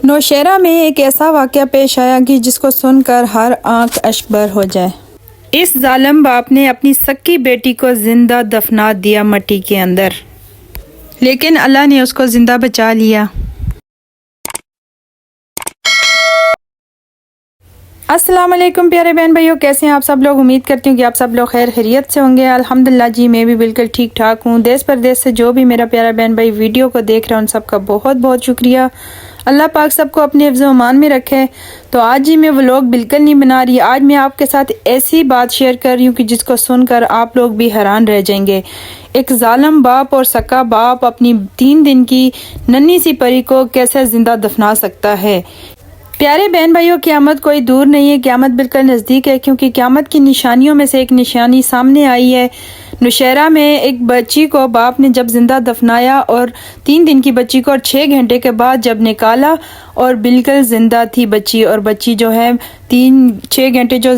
نوشہرہ میں ایک ایسا واقعہ پیش آیا کہ جس کو سن کر ہر آنکھ اشکبر ہو جائے۔ اس ظالم باپ نے اپنی سکی بیٹی کو زندہ دفنا دیا مٹی کے اندر، لیکن اللہ نے اس کو زندہ بچا لیا۔ السلام علیکم پیارے بہن بھائیوں، کیسے ہیں آپ سب لوگ؟ امید کرتی ہوں کہ آپ سب لوگ خیر خیریت سے ہوں گے۔ الحمدللہ جی میں بھی بالکل ٹھیک ٹھاک ہوں۔ دیس پردیس سے جو بھی میرا پیارا بہن بھائی ویڈیو کو دیکھ رہے ہیں ان سب کا بہت بہت شکریہ۔ اللہ پاک سب کو اپنے حفظ و امان میں رکھے۔ تو آج ہی میں ولاگ بالکل نہیں بنا رہی، آج میں آپ کے ساتھ ایسی بات شیئر کر رہی ہوں کہ جس کو سن کر آپ لوگ بھی حیران رہ جائیں گے۔ ایک ظالم باپ اور سکا باپ اپنی 3 دن کی ننھی سی پری کو کیسے زندہ دفنا سکتا ہے۔ پیارے بہن بھائیوں، قیامت کوئی دور نہیں ہے، قیامت بالکل نزدیک ہے، کیونکہ قیامت کی نشانیوں میں سے ایک نشانی سامنے آئی ہے۔ نوشہرہ میں ایک بچی کو باپ نے جب زندہ دفنایا اور 3 دن کی بچی کو اور 6 گھنٹے کے بعد جب نکالا اور بالکل زندہ تھی بچی، اور بچی جو ہے 6 گھنٹے جو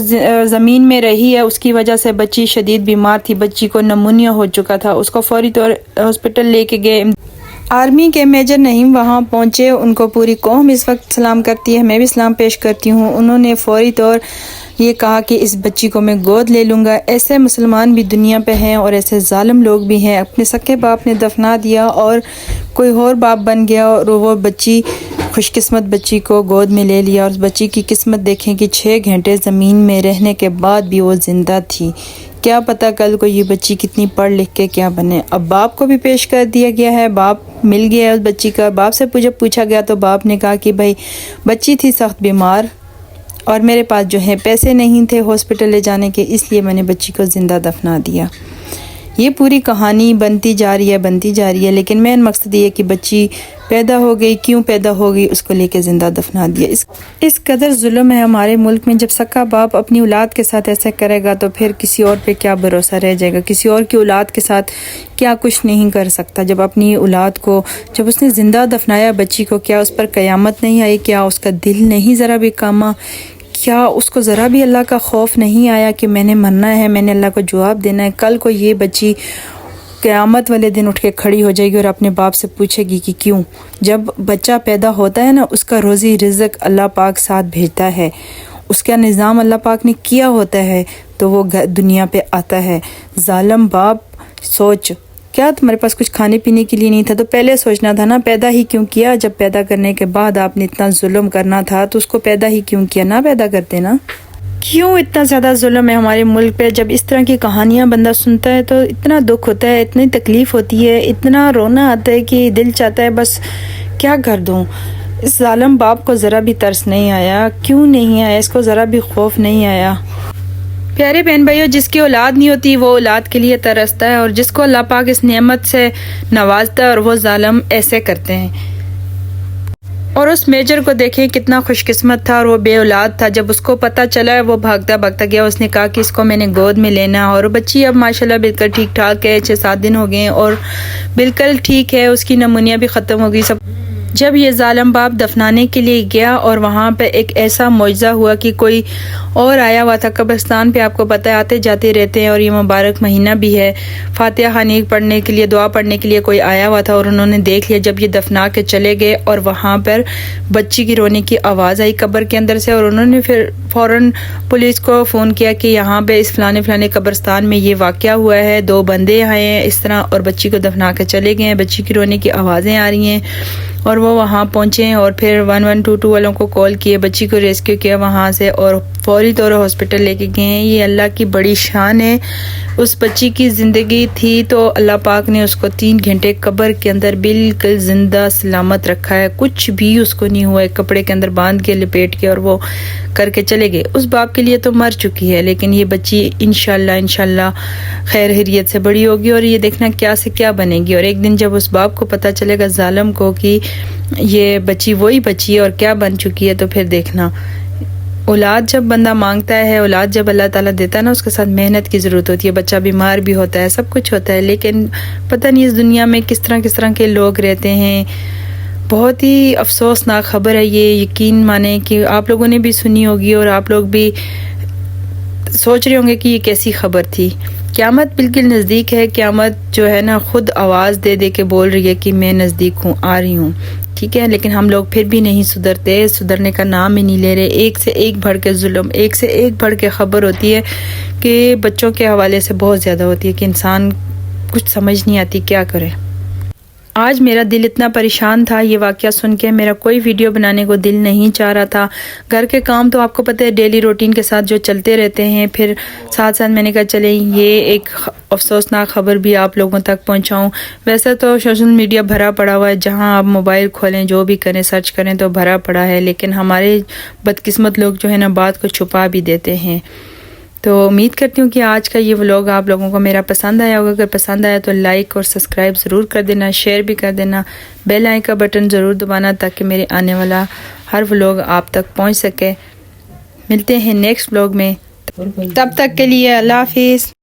زمین میں رہی ہے اس کی وجہ سے بچی شدید بیمار تھی، بچی کو نمونیا ہو چکا تھا۔ اس کو فوری طور ہاسپٹل لے کے گئے۔ آرمی کے میجر نعیم وہاں پہنچے، ان کو پوری قوم اس وقت سلام کرتی ہے، میں بھی سلام پیش کرتی ہوں۔ انہوں نے فوری طور یہ کہا کہ اس بچی کو میں گود لے لوں گا۔ ایسے مسلمان بھی دنیا پہ ہیں اور ایسے ظالم لوگ بھی ہیں۔ اپنے سکے باپ نے دفنا دیا اور کوئی اور باپ بن گیا اور وہ بچی، خوش قسمت بچی کو گود میں لے لیا، اور اس بچی کی قسمت دیکھیں کہ 6 گھنٹے زمین میں رہنے کے بعد بھی وہ زندہ تھی۔ کیا پتہ کل کو یہ بچی کتنی پڑھ لکھ کے کیا بنے۔ اب باپ کو بھی پیش کر دیا گیا ہے، باپ مل گیا ہے اس بچی کا۔ باپ سے پوچھا گیا تو باپ نے کہا کہ بھائی بچی تھی سخت بیمار اور میرے پاس جو ہے پیسے نہیں تھے ہاسپٹل لے جانے کے، اس لیے میں نے بچی کو زندہ دفنا دیا۔ یہ پوری کہانی بنتی جا رہی ہے، لیکن مین مقصد یہ کہ بچی پیدا ہو گئی، کیوں پیدا ہو گئی اس کو لے کے زندہ دفنا دیا۔ اس قدر ظلم ہے ہمارے ملک میں۔ جب سکا باپ اپنی اولاد کے ساتھ ایسا کرے گا تو پھر کسی اور پہ کیا بھروسہ رہ جائے گا، کسی اور کی اولاد کے ساتھ کیا کچھ نہیں کر سکتا۔ جب اپنی اولاد کو جب اس نے زندہ دفنایا بچی کو، کیا اس پر قیامت نہیں آئی؟ کیا اس کا دل نہیں ذرا بھی کاما؟ کیا اس کو ذرا بھی اللہ کا خوف نہیں آیا کہ میں نے مرنا ہے، میں نے اللہ کو جواب دینا ہے؟ کل کو یہ بچی قیامت والے دن اٹھ کے کھڑی ہو جائے گی اور اپنے باپ سے پوچھے گی کہ کیوں۔ جب بچہ پیدا ہوتا ہے نا، اس کا روزی رزق اللہ پاک ساتھ بھیجتا ہے، اس کا نظام اللہ پاک نے کیا ہوتا ہے تو وہ دنیا پہ آتا ہے۔ ظالم باپ، سوچ، کیا تمہارے پاس کچھ کھانے پینے کے لیے نہیں تھا تو پہلے سوچنا تھا نا، پیدا ہی کیوں کیا؟ جب پیدا کرنے کے بعد آپ نے اتنا ظلم کرنا تھا تو اس کو پیدا ہی کیوں کیا؟ نہ پیدا کرتے نا۔ کیوں اتنا زیادہ ظلم ہے ہمارے ملک پہ؟ جب اس طرح کی کہانیاں بندہ سنتا ہے تو اتنا دکھ ہوتا ہے، اتنی تکلیف ہوتی ہے، اتنا رونا آتا ہے کہ دل چاہتا ہے بس کیا کر دوں۔ اس ظالم باپ کو ذرا بھی ترس نہیں آیا؟ کیوں نہیں آیا؟ اس کو ذرا بھی خوف نہیں آیا؟ پیارے بہن بھائیوں، جس کی اولاد نہیں ہوتی وہ اولاد کے لیے ترستا ہے، اور جس کو اللہ پاک اس نعمت سے نوازتا ہے اور وہ ظالم ایسے کرتے ہیں۔ اور اس میجر کو دیکھیں کتنا خوش قسمت تھا اور وہ بے اولاد تھا۔ جب اس کو پتہ چلا وہ بھاگتا گیا، اس نے کہا کہ اس کو میں نے گود میں لینا، اور بچی اب ماشاءاللہ بالکل ٹھیک ٹھاک ہے، 6-7 دن ہو گئے اور بالکل ٹھیک ہے، اس کی نمونیا بھی ختم ہو گئی سب۔ جب یہ ظالم باپ دفنانے کے لیے گیا اور وہاں پہ ایک ایسا معجزہ ہوا کہ کوئی اور آیا ہوا تھا قبرستان پہ، آپ کو پتہ ہے آتے جاتے رہتے ہیں اور یہ مبارک مہینہ بھی ہے، فاتحہ خوانی پڑھنے کے لیے، دعا پڑھنے کے لیے کوئی آیا ہوا تھا، اور انہوں نے دیکھ لیا جب یہ دفنا کے چلے گئے، اور وہاں پر بچی کی رونے کی آواز آئی قبر کے اندر سے، اور انہوں نے پھر فوراً پولیس کو فون کیا کہ یہاں پہ اس فلانے قبرستان میں یہ واقعہ ہوا ہے، 2 بندے آئے ہیں اس طرح اور بچی کو دفنا کے چلے گئے ہیں، بچی کی رونے کی آوازیں آ رہی ہیں۔ اور وہ وہاں پہنچے اور پھر 1122 والوں کو کال کیے، بچی کو ریسکیو کیا وہاں سے اور فوری طور ہاسپٹل لے کے گئے ہیں۔ یہ اللہ کی بڑی شان ہے۔ اس بچی کی زندگی تھی تو اللہ پاک نے اس کو 3 گھنٹے قبر کے اندر بالکل زندہ سلامت رکھا ہے، کچھ بھی اس کو نہیں ہوا ہے، کپڑے کے اندر باندھ کے لپیٹ کے اور وہ کر کے چلے گئے۔ اس باپ کے لیے تو مر چکی ہے، لیکن یہ بچی انشاءاللہ خیر خیریت سے بڑی ہوگی اور یہ دیکھنا کیا سے کیا بنے گی۔ اور ایک دن جب اس باپ کو پتہ چلے گا ظالم کو کہ یہ بچی وہی بچی ہے اور کیا بن چکی ہے، تو پھر دیکھنا۔ اولاد جب بندہ مانگتا ہے، اولاد جب اللہ تعالیٰ دیتا ہے نا، اس کے ساتھ محنت کی ضرورت ہوتی ہے، بچہ بیمار بھی ہوتا ہے، سب کچھ ہوتا ہے، لیکن پتہ نہیں اس دنیا میں کس طرح کے لوگ رہتے ہیں۔ بہت ہی افسوسناک خبر ہے یہ، یقین مانیں کہ آپ لوگوں نے بھی سنی ہوگی اور آپ لوگ بھی سوچ رہے ہوں گے کہ یہ کیسی خبر تھی۔ قیامت بالکل نزدیک ہے، قیامت جو ہے نا خود آواز دے کے بول رہی ہے کہ میں نزدیک ہوں، آ رہی ہوں۔ ٹھیک ہے، لیکن ہم لوگ پھر بھی نہیں سدھرتے، سدھرنے کا نام ہی نہیں لے رہے۔ ایک سے ایک بڑھ کے ظلم، ایک سے ایک بڑھ کے خبر ہوتی ہے کہ بچوں کے حوالے سے بہت زیادہ ہوتی ہے کہ انسان کچھ سمجھ نہیں آتی کیا کرے۔ آج میرا دل اتنا پریشان تھا یہ واقعہ سن کے، میرا کوئی ویڈیو بنانے کو دل نہیں چاہ رہا تھا۔ گھر کے کام تو آپ کو پتہ ہے ڈیلی روٹین کے ساتھ جو چلتے رہتے ہیں، پھر ساتھ ساتھ میں نے کہا چلیں یہ ایک افسوسناک خبر بھی آپ لوگوں تک پہنچاؤں۔ ویسے تو سوشل میڈیا بھرا پڑا ہوا ہے، جہاں آپ موبائل کھولیں جو بھی کریں سرچ کریں تو بھرا پڑا ہے، لیکن ہمارے بدقسمت لوگ جو ہے نا بات کو چھپا بھی دیتے ہیں۔ تو امید کرتی ہوں کہ آج کا یہ ولاگ آپ لوگوں کو میرا پسند آیا ہوگا۔ اگر پسند آیا تو لائک اور سبسکرائب ضرور کر دینا، شیئر بھی کر دینا، بیل آئکن کا بٹن ضرور دبانا تاکہ میرے آنے والا ہر ولاگ آپ تک پہنچ سکے۔ ملتے ہیں نیکسٹ ولاگ میں، تب تک کے لیے اللہ حافظ۔